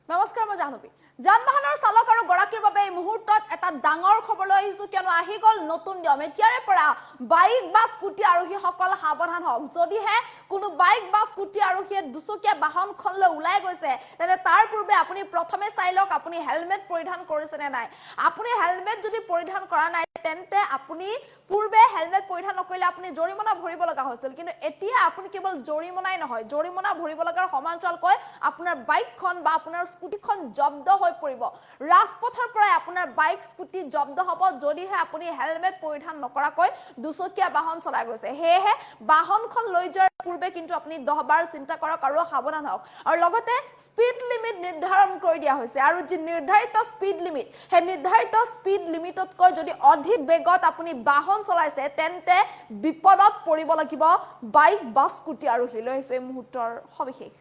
নমস্কাৰ মই জাহ্নবী যানবাহনৰ চালক আৰু গৰাকীৰ বাবে এই মুহূৰ্তত এটা ডাঙৰ খবৰ লৈ আহিছো কিয়নো আহি গল নতুন নিয়ম এতিয়াৰে পৰা বাইক বা স্কুটি আৰোহীসকল সাৱধান হওক যদিহে কোনো বাইক বা স্কুটি আৰোহীয়ে দুচকীয়া বাহনখন লৈ ওলাই গৈছে তেনে তাৰ পূৰ্বে আপুনি প্ৰথমে চাই লওক আপুনি হেলমেট পৰিধান কৰিছে নে নাই আপুনি হেলমেট যদি পৰিধান কৰা নাই তেন্তে আপুনি পূৰ্বে হেলমেট পৰিধান নকৰিলে আপুনি জৰিমনা ভৰিব লগা হৈছিল কিন্তু এতিয়া আপুনি কেৱল জৰিমনাই নহয় জৰিমনা ভৰিব লগাৰ সমান্তৰালকৈ আপোনাৰ বাইকখন বা আপোনাৰ স্কুটিখন জব্দ হৈ পৰিব ৰাজপথৰ পৰা আপোনাৰ বাইক স্কুটি জব্দ হ'ব যদিহে আপুনি হেলমেট পৰিধান নকৰাকৈ দুচকীয়া বাহন চলাই গৈছে হেহে বাহনখন লৈ যোৱাৰ পূৰ্বে কিন্তু আপুনি 10 বাৰ চিন্তা কৰক আৰু সাৱধান হওক আৰু লগতে স্পীড লিমিট নিৰ্ধাৰণ কৰি দিয়া হৈছে আৰু যি নিৰ্ধাৰিত স্পীড লিমিট হে নিৰ্ধাৰিত স্পীড লিমিটতকৈ যদি অধিক বেগত আপুনি বাহন চলাইছে তেন্তে বিপদত পৰিব লাগিব বাইক বা স্কুটি আৰু লৈ আহিছে এই মুহূৰ্তৰ সবিশেষ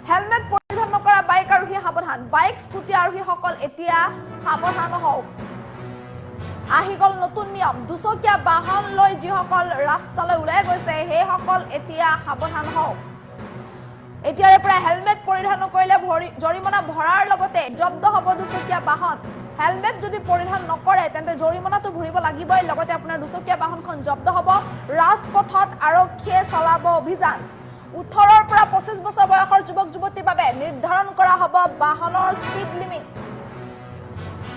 হেলমেট পৰিধান নকৰা বাইক আৰোহী সাৱধান বাইক স্কুটি আৰোহীসকল এতিয়া সাৱধান হওক আহি গল নতুন নিয়ম দুচকীয়া বাহন লৈ যিসকল ৰাস্তালৈ ওলাই গৈছে সেইসকল এতিয়া সাৱধান হওক এতিয়াৰে পৰা হেলমেট পৰিধান নকৰিলে জৰিমনা ভৰাৰ লগতে জব্দ হ'ব দুচকীয়া বাহন হেলমেট যদি পৰিধান নকৰে তেন্তে জৰিমনাটো ভৰিব লাগিবই লগতে আপোনাৰ দুচকীয়া বাহনখন জব্দ হ'ব ৰাজপথত আৰক্ষীয়ে চলাব অভিযান 18 পৰা 25 বছৰ বয়সৰ যুৱক যুৱতীৰ বাবে নিৰ্ধাৰণ কৰা হ'ব বাহনৰ স্পীড লিমিট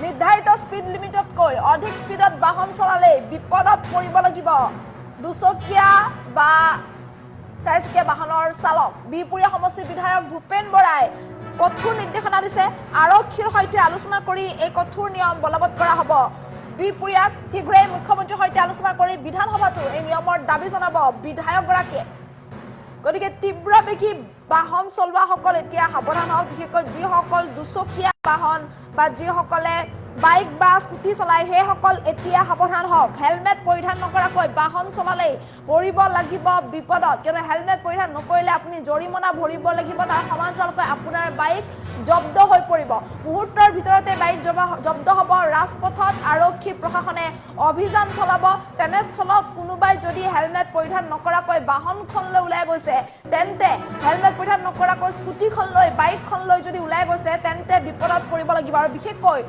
নিৰ্ধাৰিত স্পীড লিমিটতকৈ অধিক স্পীডত বাহন চলালে বিপদত পৰিব লাগিব দুচকীয়া বা চাৰিচকীয়া বাহনৰ চালক বিপুৰীয়া সমষ্টিৰ বিধায়ক ভূপেন বৰাই কঠোৰ নিৰ্দেশনা দিছে আৰক্ষীৰ সৈতে আলোচনা কৰি এই কঠোৰ নিয়ম বলবৎ কৰা হ'ব বিপুৰীয়াত শীঘ্ৰেই মুখ্যমন্ত্ৰীৰ সৈতে আলোচনা কৰি বিধানসভাতো এই নিয়মৰ দাবী জনাব বিধায়কগৰাকীয়ে গতিকে তীব্ৰবেগী বাহন চলোৱাসকল এতিয়া সাৱধান হওক বিশেষকৈ যিসকল দুচকীয়া বাহন বা যিসকলে বাইক বা স্কুটি চলাই সেইসকল এতিয়া সাৱধান হওক হেলমেট পৰিধান নকৰাকৈ বাহন চলালে পৰিব লাগিব বিপদত কিয়নো হেলমেট পৰিধান নকৰিলে আপুনি জৰিমনা ভৰিব লাগিব তাৰ সমান্তৰালকৈ আপোনাৰ বাইক জব্দ হৈ পৰিব মুহূৰ্তৰ ভিতৰতে বাইক জব্দ হ'ব ৰাজপথত আৰক্ষী প্ৰশাসনে অভিযান চলাব তেনেস্থলত কোনোবাই যদি হেলমেট পৰিধান নকৰাকৈ বাহনখন লৈ ওলাই গৈছে তেন্তে হেলমেট পৰিধান নকৰাকৈ স্কুটিখন লৈ বাইকখন লৈ যদি ওলাই গৈছে তেন্তে বিপদত পৰিব লাগিব আৰু বিশেষকৈ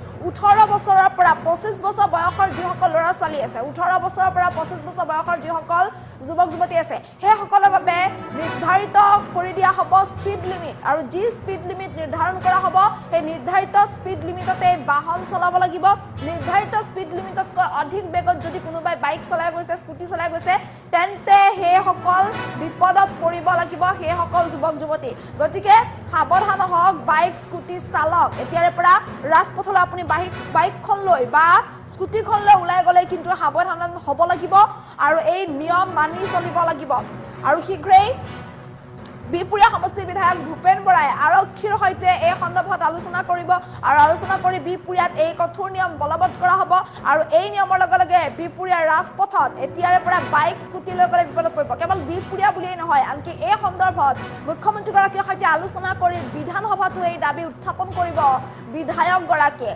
18 বছৰৰ পৰা 25 বছৰ বয়সৰ যিসকল ল'ৰা ছোৱালী আছে 18 বছৰৰ পৰা 25 বছৰ বয়সৰ যিসকল যুৱক যুৱতী আছে সেইসকলৰ বাবে নিৰ্ধাৰিত কৰি দিয়া হ'ব স্পীড লিমিট আৰু যি স্পীড লিমিট নিৰ্ধাৰণ কৰা হ'ব সেই নিৰ্ধাৰিত স্পীড লিমিটতে বাহন চলাব লাগিব নিৰ্ধাৰিত স্পীড লিমিটতকৈ অধিক বেগত যদি কোনোবাই বাইক চলাই গৈছে স্কুটি চলাই গৈছে তেন্তে সেইসকল বিপদত পৰিব লাগিব সেইসকল যুৱক যুৱতী গতিকে সাৱধান হওক বাইক স্কুটি চালক এতিয়াৰে পৰা ৰাজপথলৈ আপুনি বাইকখন লৈ বা স্কুটিখন লৈ ওলাই গ'লে কিন্তু সাৱধান হ'ব লাগিব আৰু এই নিয়ম মানি চলিব লাগিব আৰু শীঘ্ৰেই বিপুৰীয়া সমষ্টিৰ বিধায়ক ভূপেন বৰাই আৰক্ষীৰ সৈতে এই সন্দৰ্ভত আলোচনা কৰিব আৰু আলোচনা কৰি বিপুৰীয়াত এই কঠোৰ নিয়ম বলবৎ কৰা হ'ব আৰু এই নিয়মৰ লগে লগে বিপুৰীয়া ৰাজপথত এতিয়াৰে পৰা বাইক স্কুটি লৈ গ'লে বিপদত পৰিব কেৱল বিপুৰীয়া বুলিয়েই নহয় আনকি এই সন্দৰ্ভত মুখ্যমন্ত্ৰীগৰাকীৰ সৈতে আলোচনা কৰি বিধানসভাতো এই দাবী উত্থাপন কৰিব বিধায়কগৰাকীয়ে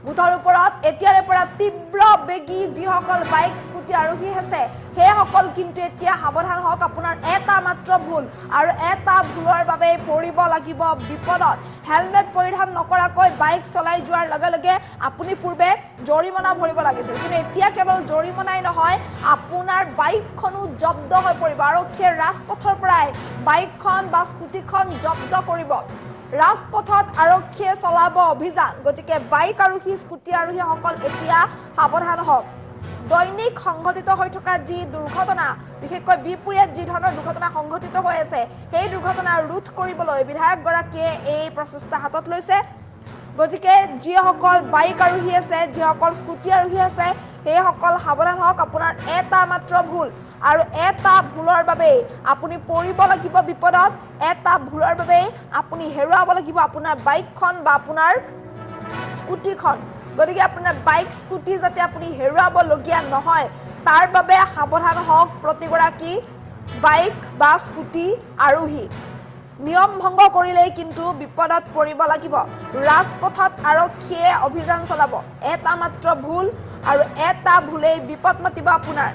মুঠৰ ওপৰত এতিয়াৰে পৰা তীব্ৰ বেগী যিসকল বাইক স্কুটি আৰোহী আছে সেইসকল কিন্তু এতিয়া সাৱধান হওক আপোনাৰ এটা মাত্ৰ ভুল আৰু এটা ভুলৰ বাবে পৰিব লাগিব বিপদত হেলমেট পৰিধান নকৰাকৈ বাইক চলাই যোৱাৰ লগে লগে আপুনি পূৰ্বে জৰিমনা ভৰিব লাগিছিল কিন্তু এতিয়া কেৱল জৰিমনাই নহয় আপোনাৰ বাইকখনো জব্দ হৈ পৰিব আৰক্ষীয়ে ৰাজপথৰ পৰাই বাইকখন বা স্কুটিখন জব্দ কৰিব ৰাজপথত আৰক্ষীয়ে চলাব অভিযান গতিকে বাইক আৰোহী স্কুটি আৰোহীসকল এতিয়া সাৱধান হওক দৈনিক সংঘটিত হৈ থকা যি দুৰ্ঘটনা বিশেষকৈ বিপুৰীয়াত যি ধৰণৰ দুৰ্ঘটনা সংঘটিত হৈ আছে সেই দুৰ্ঘটনা ৰোধ কৰিবলৈ বিধায়কগৰাকীয়ে এই প্ৰচেষ্টা হাতত লৈছে গতিকে যিসকল বাইক আৰোহী আছে যিসকল স্কুটি আৰোহী আছে সেইসকল সাৱধান হওক আপোনাৰ এটা মাত্ৰ ভুল আৰু এটা ভুলৰ বাবে আপুনি পৰিব লাগিব বিপদত এটা ভুলৰ বাবে আপুনি হেৰুৱাব লাগিব আপোনাৰ বাইকখন বা আপোনাৰ স্কুটিখন গতিকে আপোনাৰ বাইক স্কুটি যাতে আপুনি হেৰুৱাবলগীয়া নহয় তাৰ বাবে সাৱধান হওক প্ৰতিগৰাকী বাইক বা স্কুটি আৰোহী নিয়ম ভংগ কৰিলেই কিন্তু বিপদত পৰিব লাগিব ৰাজপথত আৰক্ষীয়ে অভিযান চলাব এটা মাত্ৰ ভুল আৰু এটা ভুলেই বিপদ মাতিব আপোনাৰ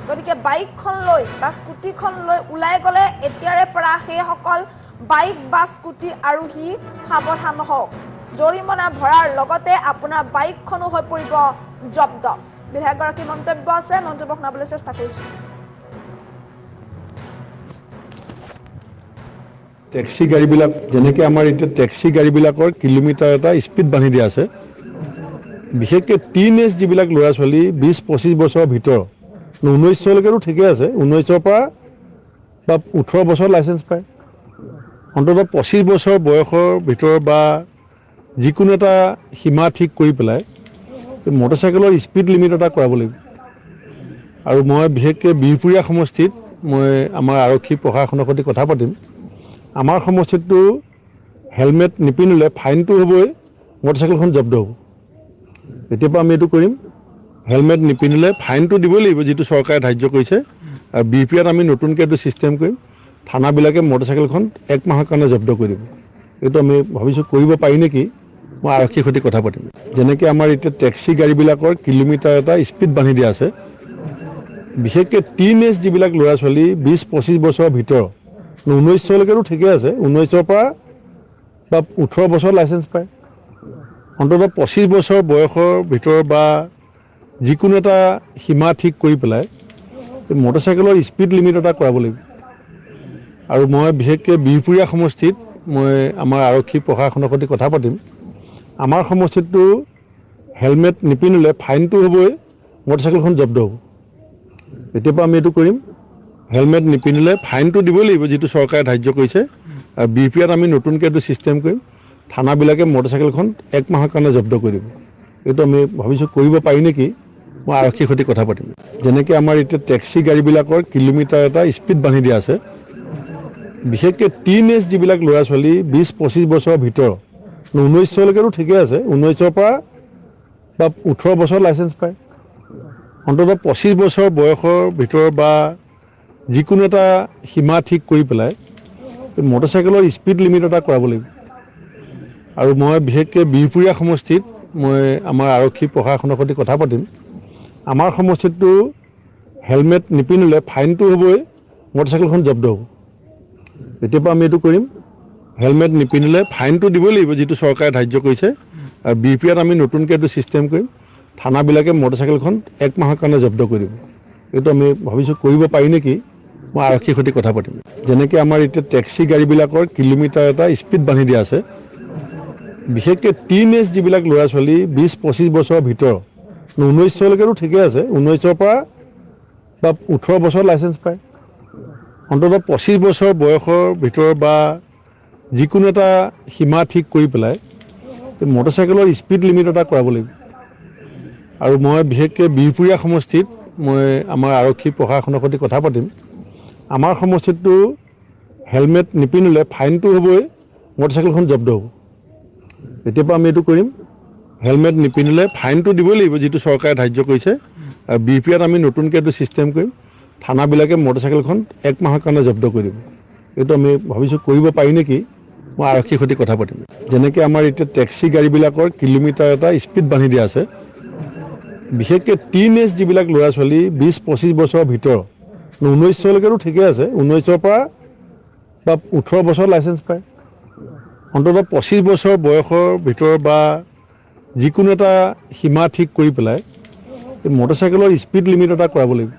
গতিকে বাইকখন লৈ বা স্কুটিখন লৈ ওলাই গ'লে এতিয়াৰে পৰা সেই সকল বাইক বা স্কুটি আৰোহী সাৱধান হওক জৰিমনা ভৰাৰ লগতে আপোনাৰ বাইকখনো হৈ পৰিব জব্দ বিধায়কগৰাকীৰ মন্তব্য আছে মন্তব্য শুনাবলৈ চেষ্টা কৰিছোঁ টেক্সি গাড়ীবিলাক যেনেকৈ আমাৰ এতিয়া টেক্সি গাড়ীবিলাকৰ কিলোমিটাৰ এটা স্পীড বান্ধি দিয়া আছে বিশেষকৈ টিনেজ যিবিলাক ল'ৰা ছোৱালী 20-25 বছৰৰ ভিতৰত 19 লৈকেতো ঠিকে আছে 19ৰ পৰা বা 18 বছৰ লাইচেঞ্চ পায় অন্ততঃ 25 বছৰ বয়সৰ ভিতৰত বা যিকোনো এটা সীমা ঠিক কৰি পেলাই মটৰচাইকেলৰ স্পীড লিমিট এটা কৰাব লাগিব আৰু মই বিশেষকৈ বিহপুৰীয়া সমষ্টিত মই আমাৰ আৰক্ষী প্ৰশাসনৰ সৈতে কথা পাতিম আমাৰ সমষ্টিটো হেলমেট নিপিন্ধিলে ফাইনটো হ'বই মটৰচাইকেলখন জব্দ হ'ব এতিয়াৰ পৰা আমি এইটো কৰিম হেলমেট নিপিন্ধিলে ফাইনটো দিবই লাগিব যিটো চৰকাৰে ধাৰ্য কৰিছে আৰু বিপিআত আমি নতুনকৈ এইটো ছিষ্টেম কৰিম থানাবিলাকে মটৰচাইকেলখন 1 মাহৰ কাৰণে জব্দ কৰি দিব এইটো আমি ভাবিছোঁ কৰিব পাৰি নেকি মই আৰক্ষীৰ সৈতে কথা পাতিম যেনেকৈ আমাৰ এতিয়া টেক্সি গাড়ীবিলাকৰ কিলোমিটাৰ এটা স্পীড বান্ধি দিয়া আছে বিশেষকৈ টিনেজ যিবিলাক ল'ৰা ছোৱালী 20-25 বছৰৰ ভিতৰত 19 লৈকেতো ঠিকে আছে 19ৰ পৰা বা 18 বছৰ লাইচেঞ্চ পায় অন্ততঃ 25 বছৰ বয়সৰ ভিতৰত বা যিকোনো এটা সীমা ঠিক কৰি পেলাই মটৰচাইকেলৰ স্পীড লিমিট এটা কৰাব লাগিব আৰু মই বিশেষকৈ বিহপুৰীয়া সমষ্টিত মই আমাৰ আৰক্ষী প্ৰশাসনৰ সৈতে কথা পাতিম আমাৰ সমষ্টিটো হেলমেট নিপিন্ধিলে ফাইনটো হ'বই মটৰচাইকেলখন জব্দ হ'ব এতিয়াৰ পৰা আমি এইটো কৰিম হেলমেট নিপিন্ধিলে ফাইনটো দিবই লাগিব যিটো চৰকাৰে ধাৰ্য কৰিছে আৰু বিপিআত আমি নতুনকৈ এইটো ছিষ্টেম কৰিম থানাবিলাকে মটৰচাইকেলখন 1 মাহৰ কাৰণে জব্দ কৰি দিব এইটো আমি ভাবিছোঁ কৰিব পাৰি নেকি মই আৰক্ষীৰ সৈতে কথা পাতিম যেনেকৈ আমাৰ এতিয়া টেক্সি গাড়ীবিলাকৰ কিলোমিটাৰ এটা স্পীড বান্ধি দিয়া আছে বিশেষকৈ টিনেজ যিবিলাক ল'ৰা ছোৱালী 20-25 বছৰৰ ভিতৰত 19 লৈকেতো ঠিকে আছে 19ৰ পৰা বা 18 বছৰ লাইচেঞ্চ পায় অন্ততঃ 25 বছৰ বয়সৰ ভিতৰত বা যিকোনো এটা সীমা ঠিক কৰি পেলাই মটৰচাইকেলৰ স্পীড লিমিট এটা কৰাব লাগিব আৰু মই বিশেষকৈ বিহপুৰীয়া সমষ্টিত মই আমাৰ আৰক্ষী প্ৰশাসনৰ সৈতে কথা পাতিম আমাৰ সমষ্টিটো হেলমেট নিপিন্ধিলে ফাইনটো হ'বই মটৰচাইকেলখন জব্দ হ'ব এতিয়াৰ পৰা আমি এইটো কৰিম হেলমেট নিপিন্ধিলে ফাইনটো দিবই লাগিব যিটো চৰকাৰে ধাৰ্য কৰিছে আৰু বিপিআত আমি নতুনকৈ এইটো ছিষ্টেম কৰিম থানাবিলাকে মটৰচাইকেলখন 1 মাহৰ কাৰণে জব্দ কৰি দিব এইটো আমি ভাবিছোঁ কৰিব পাৰি নেকি মই আৰক্ষীৰ সৈতে কথা পাতিম যেনেকৈ আমাৰ এতিয়া টেক্সি গাড়ীবিলাকৰ কিলোমিটাৰ এটা স্পীড বান্ধি দিয়া আছে বিশেষকৈ টিনেজ যিবিলাক ল'ৰা ছোৱালী 20-25 বছৰৰ ভিতৰত 19 লৈকেতো ঠিকে আছে 19ৰ পৰা বা 18 বছৰ লাইচেঞ্চ পায় অন্ততঃ 25 বছৰ বয়সৰ ভিতৰত বা যিকোনো এটা সীমা ঠিক কৰি পেলাই মটৰচাইকেলৰ স্পীড লিমিট এটা কৰাব লাগিব আৰু মই বিশেষকৈ বিহপুৰীয়া সমষ্টিত মই আমাৰ আৰক্ষী প্ৰশাসনৰ সৈতে কথা পাতিম আমাৰ সমষ্টিটো হেলমেট নিপিন্ধিলে ফাইনটো হ'বই মটৰচাইকেলখন জব্দ হ'ব এতিয়াৰ পৰা আমি এইটো কৰিম হেলমেট নিপিন্ধিলে ফাইনটো দিবই লাগিব যিটো চৰকাৰে ধাৰ্য কৰিছে আৰু বিপিআত আমি নতুনকৈ এইটো ছিষ্টেম কৰিম থানাবিলাকে মটৰচাইকেলখন 1 মাহৰ কাৰণে জব্দ কৰি দিব এইটো আমি ভাবিছোঁ কৰিব পাৰি নেকি মই আৰক্ষীৰ সৈতে কথা পাতিম যেনেকৈ আমাৰ এতিয়া টেক্সি গাড়ীবিলাকৰ কিলোমিটাৰ এটা স্পীড বান্ধি দিয়া আছে বিশেষকৈ টিনেজ যিবিলাক ল'ৰা ছোৱালী 20-25 বছৰৰ ভিতৰত 19 লৈকেতো ঠিকে আছে 19ৰ পৰা বা 18 বছৰ লাইচেঞ্চ পায় অন্ততঃ 25 বছৰ বয়সৰ ভিতৰত বা যিকোনো এটা সীমা ঠিক কৰি পেলাই মটৰচাইকেলৰ স্পীড লিমিট এটা কৰাব লাগিব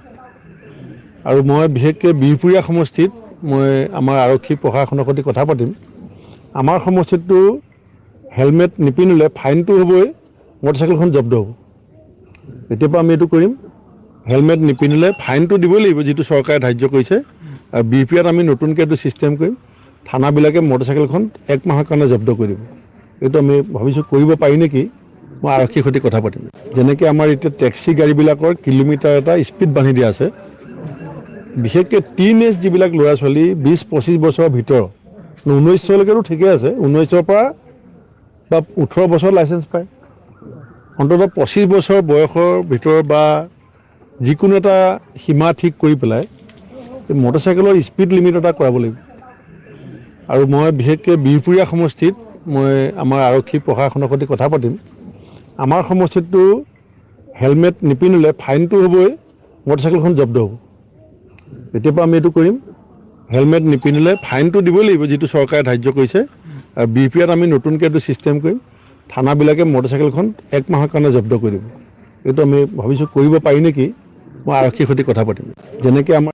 আৰু মই বিশেষকৈ বিহপুৰীয়া সমষ্টিত মই আমাৰ আৰক্ষী প্ৰশাসনৰ সৈতে কথা পাতিম আমাৰ সমষ্টিটো হেলমেট নিপিন্ধিলে ফাইনটো হ'বই মটৰচাইকেলখন জব্দ হ'ব এতিয়াৰ পৰা আমি এইটো কৰিম হেলমেট নিপিন্ধিলে ফাইনটো দিবই লাগিব যিটো চৰকাৰে ধাৰ্য কৰিছে আৰু বিপিআত আমি নতুনকৈ এইটো ছিষ্টেম কৰিম থানাবিলাকে মটৰচাইকেলখন 1 মাহৰ কাৰণে জব্দ কৰি দিব এইটো আমি ভাবিছোঁ কৰিব পাৰি নেকি মই আৰক্ষীৰ সৈতে কথা পাতিম যেনেকৈ আমাৰ এতিয়া টেক্সি গাড়ীবিলাকৰ কিলোমিটাৰ এটা স্পীড বান্ধি দিয়া আছে বিশেষকৈ টিনেজ যিবিলাক ল'ৰা ছোৱালী 20-25 বছৰৰ ভিতৰত 19 লৈকেতো ঠিকে আছে 19ৰ পৰা বা 18 বছৰ লাইচেঞ্চ পায় অন্ততঃ 25 বছৰ বয়সৰ ভিতৰত বা যিকোনো এটা সীমা ঠিক কৰি পেলাই মটৰচাইকেলৰ স্পীড লিমিট এটা কৰাব লাগিব আৰু মই বিশেষকৈ বিহপুৰীয়া সমষ্টিত মই আমাৰ আৰক্ষী প্ৰশাসনৰ সৈতে কথা পাতিম আমাৰ সমষ্টিটো হেলমেট নিপিন্ধিলে ফাইনটো হ'বই মটৰচাইকেলখন জব্দ হ'ব এতিয়াৰ পৰা আমি এইটো কৰিম হেলমেট নিপিন্ধিলে ফাইনটো দিবই লাগিব, যিটো চৰকাৰে ধাৰ্য কৰিছে। আৰু BPAত আমি নতুনকৈ এইটো ছিষ্টেম কৰিম, থানাবিলাকে মটৰচাইকেলখন 1 মাহৰ কাৰণে জব্দ কৰিব। এইটো আমি ভাবিছোঁ কৰিব পাৰি নেকি, মই আৰক্ষীৰ সৈতে কথা পাতিম। যেনেকৈ আমাৰ